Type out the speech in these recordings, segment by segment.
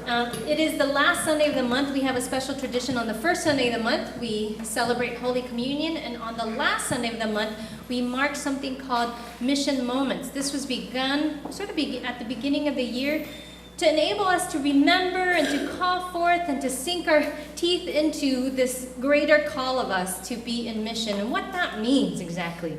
It is the last Sunday of the month. We have a special tradition. On the first Sunday of the month, we celebrate Holy Communion, and on the last Sunday of the month, we mark something called Mission Moments. This was begun at the beginning of the year to enable us to remember and to call forth and to sink our teeth into this greater call of us to be in mission and what that means exactly.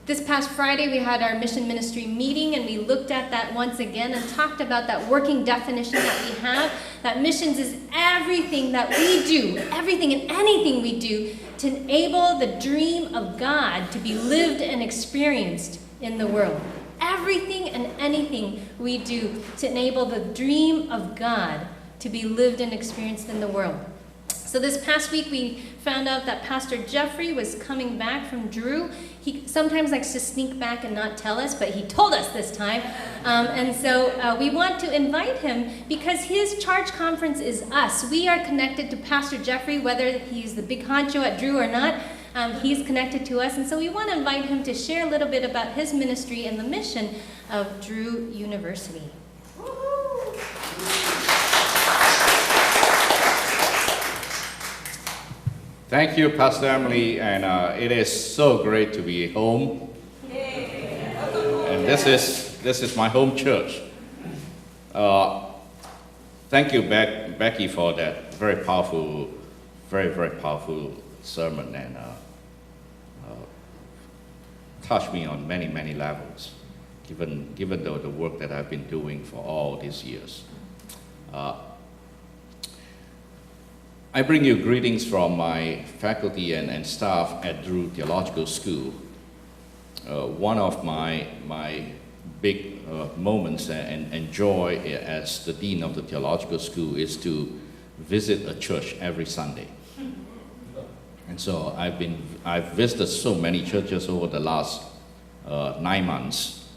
This past Friday, we had our mission ministry meeting, and we looked at that once again and talked about that working definition that we have, that missions is everything that we do, everything and anything we do to enable the dream of God to be lived and experienced in the world. Everything and anything we do to enable the dream of God to be lived and experienced in the world. So this past week, we found out that Pastor Jeffrey was coming back from Drew. He sometimes likes to sneak back and not tell us, but he told us this time. And so we want to invite him because his charge conference is us. We are connected to Pastor Jeffrey, whether he's the big honcho at Drew or not. He's connected to us, and so we want to invite him to share a little bit about his ministry and the mission of Drew University. Thank you, Pastor Emily, and it is so great to be home. And this is my home church. Thank you, Becky, for that very powerful sermon, and touched me on many levels, given the work that I've been doing for all these years. I bring you greetings from my faculty and staff at Drew Theological School. One of my big moments and joy as the dean of the theological school is to visit a church every Sunday. And so I've visited so many churches over the last 9 months,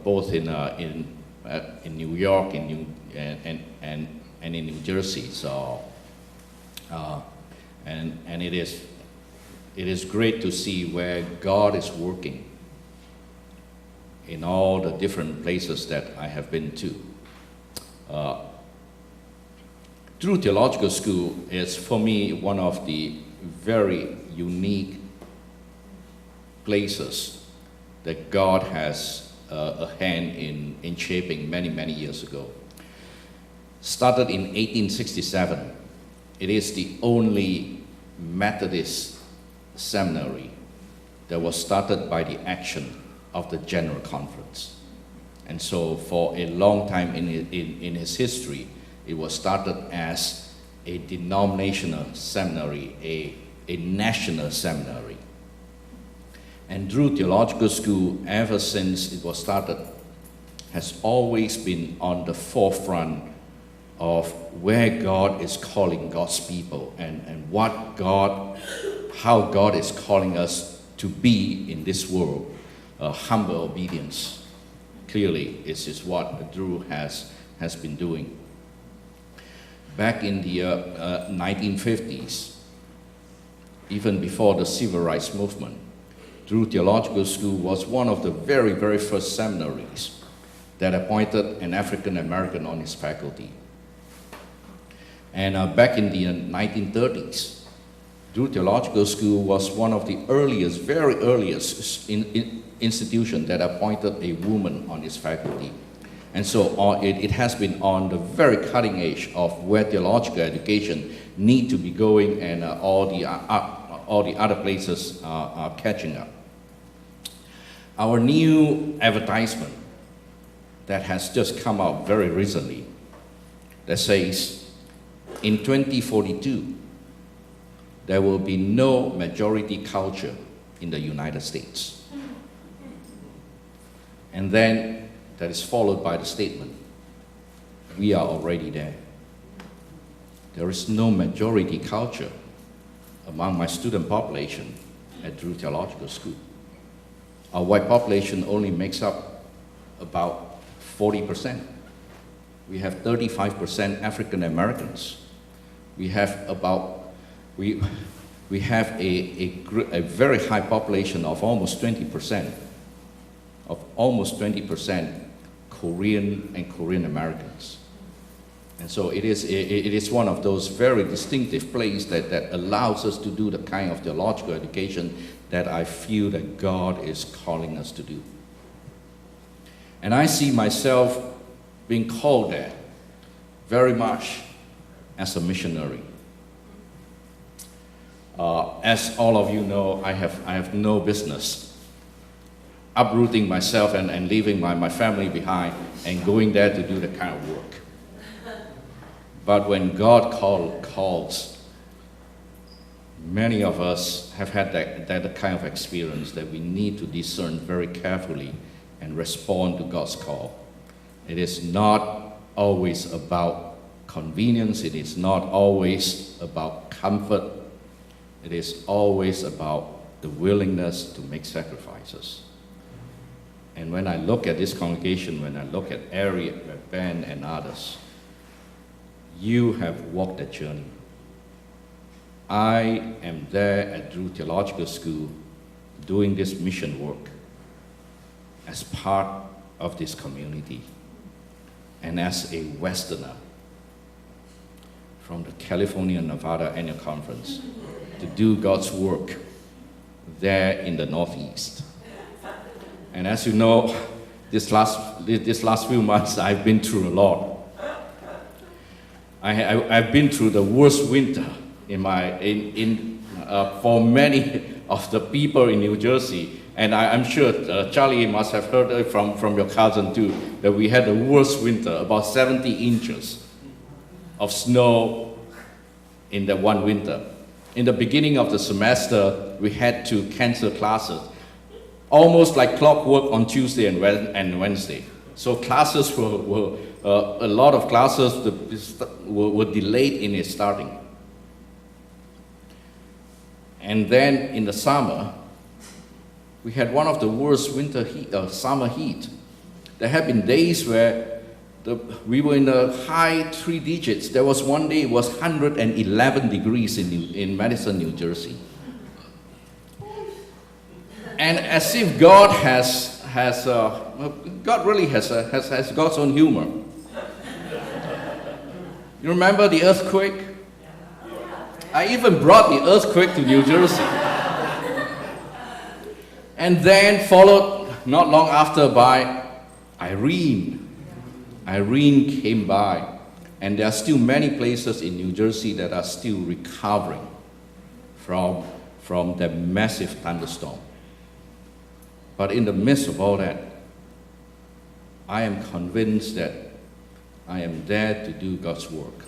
both in New York and in New Jersey. So. And it is great to see where God is working in all the different places that I have been to. Drew Theological School is, for me, one of the very unique places that God has a hand in shaping many years ago. Started in 1867. It is the only Methodist seminary that was started by the action of the General Conference. And so for a long time in his history, it was started as a denominational seminary, a national seminary. And Drew Theological School, ever since it was started, has always been on the forefront of where God is calling God's people and how God is calling us to be in this world. Humble obedience, clearly, is what Drew has been doing. Back in the 1950s, even before the Civil Rights Movement, Drew Theological School was one of the very first seminaries that appointed an African American on its faculty. And back in the 1930s, Drew Theological School was one of the very earliest institutions that appointed a woman on its faculty. And so it has been on the very cutting edge of where theological education need to be going, and all the other places are catching up. Our new advertisement that has just come out very recently that says, in 2042, there will be no majority culture in the United States. And then that is followed by the statement, we are already there. There is no majority culture among my student population at Drew Theological School. Our white population only makes up about 40%. We have 35% African Americans. We have a very high population of almost 20% Korean and Korean Americans. And so it is one of those very distinctive places that allows us to do the kind of theological education that I feel that God is calling us to do. And I see myself being called there very much as a missionary. As all of you know, I have no business uprooting myself and leaving my family behind and going there to do the kind of work. But when God calls, many of us have had that kind of experience that we need to discern very carefully and respond to God's call. It is not always about convenience. It is not always about comfort. It is always about the willingness to make sacrifices. And when I look at this congregation, when I look at Ari, Ben, and others, you have walked that journey. I am there at Drew Theological School doing this mission work as part of this community and as a Westerner from the California Nevada Annual Conference to do God's work there in the Northeast. And as you know, this last few months I've been through a lot. I've been through the worst winter for many of the people in New Jersey, and I'm sure Charlie must have heard it from your cousin too, that we had the worst winter, about 70 inches of snow in that one winter. In the beginning of the semester, we had to cancel classes, almost like clockwork on Tuesday and Wednesday. So classes were a lot of classes were delayed in its starting. And then in the summer, we had one of the worst summer heat. There have been days where we were in the high 3 digits. There was one day it was 111 degrees in Madison, New Jersey. And as if God God really has God's own humor. You remember the earthquake? I even brought the earthquake to New Jersey. And then followed not long after by Irene. Irene came by, and there are still many places in New Jersey that are still recovering from the massive thunderstorm. But in the midst of all that, I am convinced that I am there to do God's work.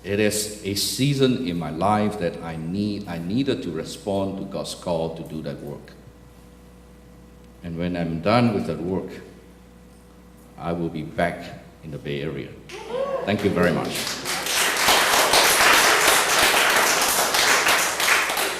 It is a season in my life that I needed to respond to God's call to do that work. And when I'm done with that work, I will be back in the Bay Area. Thank you very much.